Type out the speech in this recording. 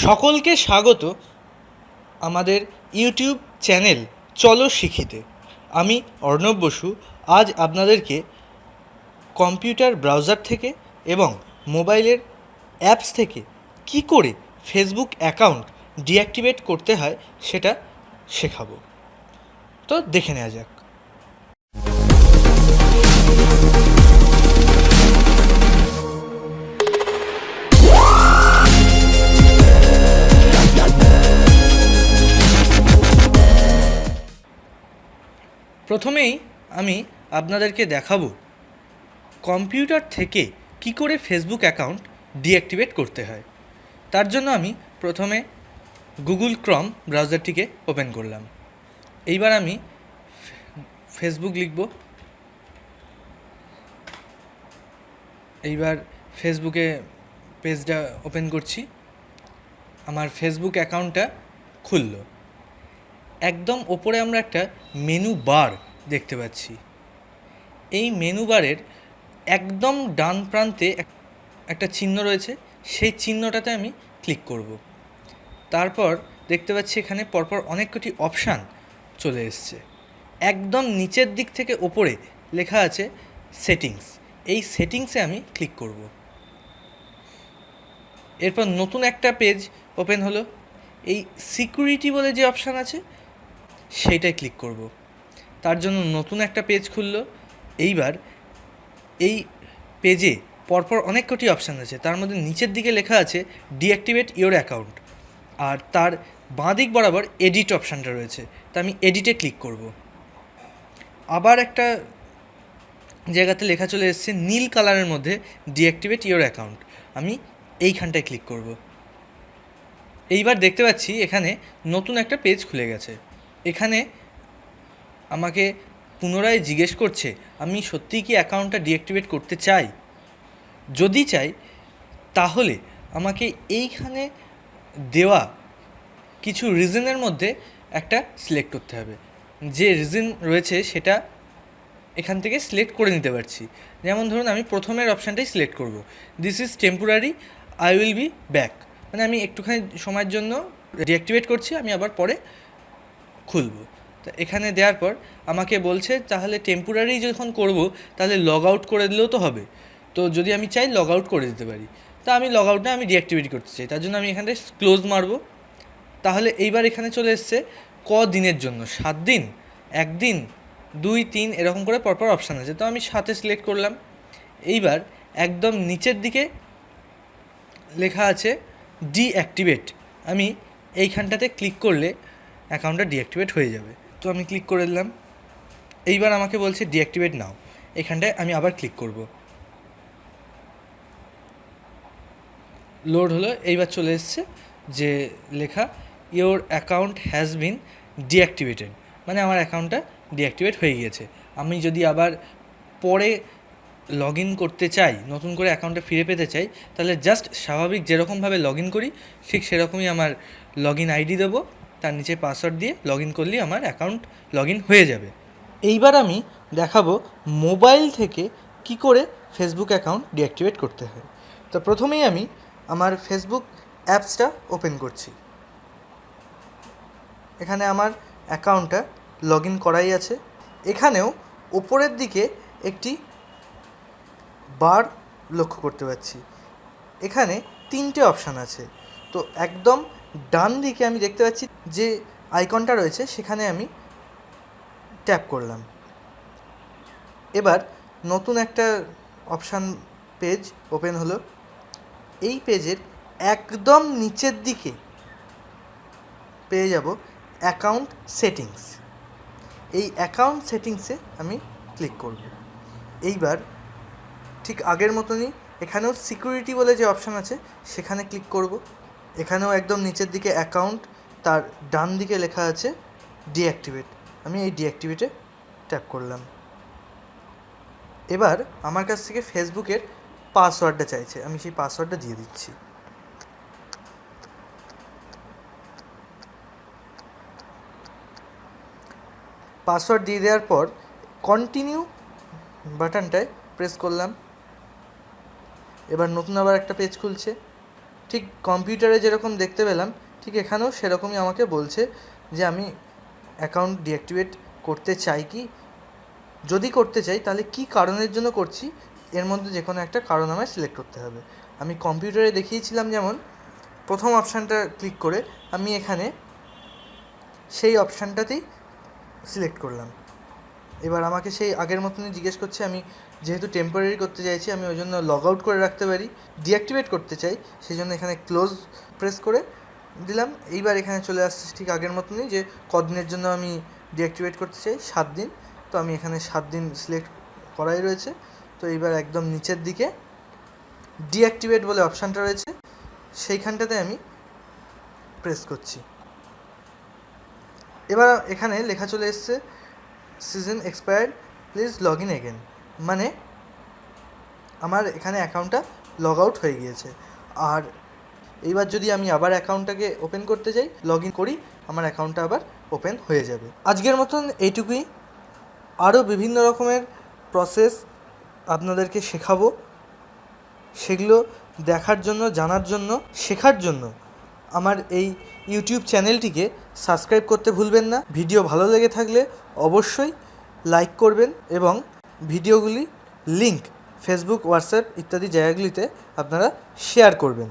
সকলকে স্বাগত আমাদের ইউটিউব চ্যানেল চলো শিখিতে। আমি অর্ণব বসু আজ আপনাদেরকে কম্পিউটার ব্রাউজার থেকে এবং মোবাইলের অ্যাপস থেকে কি করে ফেসবুক অ্যাকাউন্ট ডিঅ্যাক্টিভেট করতে হয় সেটা শেখাবো। তো দেখে নেওয়া যাক। প্রথমেই আমি আপনাদেরকে দেখাবো কম্পিউটার থেকে কি করে ফেসবুক অ্যাকাউন্ট ডিঅ্যাক্টিভেট করতে হয়। তার জন্য আমি প্রথমে গুগল ক্রম ব্রাউজারটিকে ওপেন করলাম। এইবার আমি ফেসবুক লিখব। এইবার ফেসবুকে পেজটা ওপেন করছি। আমার ফেসবুক অ্যাকাউন্টটা খুলল। একদম ওপরে আমরা একটা মেনু বার দেখতে পাচ্ছি। এই মেনু বারের একদম ডান প্রান্তে একটা চিহ্ন রয়েছে, সেই চিহ্নটাতে আমি ক্লিক করব। তারপর দেখতে পাচ্ছি এখানে পরপর অনেক কটি অপশান চলে এসছে। একদম নিচের দিক থেকে ওপরে লেখা আছে সেটিংস। এই সেটিংসে আমি ক্লিক করব। এরপর নতুন একটা পেজ ওপেন হলো। এই সিকিউরিটি বলে যে অপশান আছে সেইটায় ক্লিক করব। তার জন্য নতুন একটা পেজ খুললো। এইবার এই পেজে পরপর অনেক কটি অপশান আছে, তার মধ্যে নিচের দিকে লেখা আছে ডিঅ্যাক্টিভেট ইওর অ্যাকাউন্ট, আর তার বাঁ দিক বরাবর এডিট অপশানটা রয়েছে, তা আমি এডিটে ক্লিক করব। আবার একটা জায়গাতে লেখা চলে এসেছে নীল কালারের মধ্যে ডিঅ্যাক্টিভেট ইওর অ্যাকাউন্ট, আমি এইখানটায় ক্লিক করব। এইবার দেখতে পাচ্ছি এখানে নতুন একটা পেজ খুলে গেছে। এখানে আমাকে পুনরায় জিজ্ঞেস করছে আমি সত্যিই কি অ্যাকাউন্টটা ডিঅ্যাক্টিভেট করতে চাই। যদি চাই তাহলে আমাকে এইখানে দেওয়া কিছু রিজনের মধ্যে একটা সিলেক্ট করতে হবে। যে রিজন রয়েছে সেটা এখান থেকে সিলেক্ট করে নিতে পারছি। যেমন ধরুন আমি প্রথমের অপশানটাই সিলেক্ট করব, this is temporary, I will be back. মানে আমি একটুখানি সময়ের জন্য ডিঅ্যাক্টিভেট করছি, আমি আবার পরে খুলব। তো এখানে দেওয়ার পর আমাকে বলছে তাহলে টেম্পোরারি যখন করব তাহলে লগ আউট করে দিলেও তো হবে। তো যদি আমি চাই লগ আউট করে দিতে পারি। তা আমি লগ আউটটা আমি ডিঅ্যাক্টিভেট করতে চাই, তার জন্য আমি এখানে ক্লোজ মারবো। তাহলে এইবার এখানে চলে এসছে দিনের জন্য, 7 দিন, 1 দিন, 2, 3 এরকম করে পরপর অপশান আছে। তো আমি 7 সিলেক্ট করলাম। এইবার একদম নিচের দিকে লেখা আছে ডিঅ্যাক্টিভেট, আমি এইখানটাতে ক্লিক করলে অ্যাকাউন্টটা ডিঅ্যাক্টিভেট হয়ে যাবে। তো আমি ক্লিক করে দিলাম। এইবার আমাকে বলছে ডিঅ্যাক্টিভেট নাও, এখানটায় আমি আবার ক্লিক করব। লোড হলো। এইবার চলে এসছে যে লেখা your account has been deactivated, মানে আমার অ্যাকাউন্টটা ডিঅ্যাক্টিভেট হয়ে গিয়েছে। আমি যদি আবার পরে লগ ইন করতে চাই, নতুন করে অ্যাকাউন্টে ফিরে পেতে চাই, তাহলে জাস্ট স্বাভাবিক যেরকমভাবে লগ ইন করি ঠিক সেরকমই আমার লগ ইন আইডি দেবো, তার নিচে পাসওয়ার্ড দিয়ে লগ ইন করলেই আমার অ্যাকাউন্ট লগ ইন হয়ে যাবে। এইবার আমি দেখাবো মোবাইল থেকে কি করে ফেসবুক অ্যাকাউন্ট ডিঅ্যাক্টিভেট করতে হয়। তো প্রথমেই আমি আমার ফেসবুক অ্যাপসটা ওপেন করছি। এখানে আমার অ্যাকাউন্টটা লগ ইন করাই আছে। এখানেও ওপরের দিকে একটি বার লক্ষ্য করতে পারছি। এখানে 3টে অপশান আছে। তো একদম ডান দিকে আমি দেখতে পাচ্ছি যে আইকনটা রয়েছে, সেখানে আমি ট্যাপ করলাম। এবার নতুন একটা অপশান পেজ ওপেন হলো। এই পেজের একদম নিচের দিকে পেয়ে যাব অ্যাকাউন্ট সেটিংস। এই অ্যাকাউন্ট সেটিংসে আমি ক্লিক করব। এইবার ঠিক আগের মতনই এখানেও সিকিউরিটি বলে যে অপশান আছে সেখানে ক্লিক করব। এখানেও একদম নিচের দিকে অ্যাকাউন্ট, তার ডান দিকে লেখা আছে ডিঅ্যাক্টিভেট, আমি এই ডিঅ্যাক্টিভেটে ট্যাপ করলাম। এবার আমার কাছ থেকে ফেসবুকের পাসওয়ার্ডটা চাইছে, আমি সেই পাসওয়ার্ডটা দিয়ে দিচ্ছি। পাসওয়ার্ড দিয়ে দেওয়ার পর কন্টিনিউ বাটনটায় প্রেস করলাম। এবার নতুন আবার একটা পেজ খুলছে। ঠিক কম্পিউটারে যেরকম দেখতে পেলাম ঠিক এখানেও সেরকমই আমাকে বলছে যে আমি অ্যাকাউন্ট ডিঅ্যাক্টিভেট করতে চাই কি, যদি করতে চাই তাহলে কি কারণের জন্য করছি, এর মধ্যে যে কোনো একটা কারণ আমায় সিলেক্ট করতে হবে। আমি কম্পিউটারে দেখিয়েছিলাম যেমন প্রথম অপশানটা ক্লিক করে আমি এখানে সেই অপশানটাতেই সিলেক্ট করলাম। এবার আমাকে সেই আগের মতনই জিজ্ঞেস করছে, আমি যেহেতু টেম্পোরারি করতে চাইছি আমি ওই জন্য লগ আউট করে রাখতে পারি, ডিঅ্যাক্টিভেট করতে চাই সেই জন্য এখানে ক্লোজ প্রেস করে দিলাম। এইবার এখানে চলে আসছে ঠিক আগের মতনই যে কদিনের জন্য আমি ডিঅ্যাক্টিভেট করতে চাই, 7 দিন। তো আমি এখানে 7 দিন সিলেক্ট করাই রয়েছে। তো এইবার একদম নিচের দিকে ডিঅ্যাক্টিভেট বলে অপশানটা রয়েছে, সেইখানটাতে আমি প্রেস করছি। এবার এখানে লেখা চলে এসছে season expired, please log in again, মানে আমার এখানে অ্যাকাউন্টটা লগ আউট হয়ে গিয়েছে। আর এইবার যদি আমি আবার অ্যাকাউন্টটাকে ওপেন করতে চাই, লগ ইন করি, আমার অ্যাকাউন্টটা আবার ওপেন হয়ে যাবে। আজকের মতন এইটুকুই। আরও বিভিন্ন রকমের প্রসেস আপনাদেরকে শেখাবো, সেগুলো দেখার জন্য, জানার জন্য, শেখার জন্য আমার এই ইউটিউব চ্যানেলটিকে সাবস্ক্রাইব করতে ভুলবেন না। ভিডিও ভালো লেগে থাকলে অবশ্যই লাইক করবেন এবং ভিডিওগুলি লিংক ফেসবুক, হোয়াটসঅ্যাপ ইত্যাদি জায়গাগুলিতে আপনারা শেয়ার করবেন।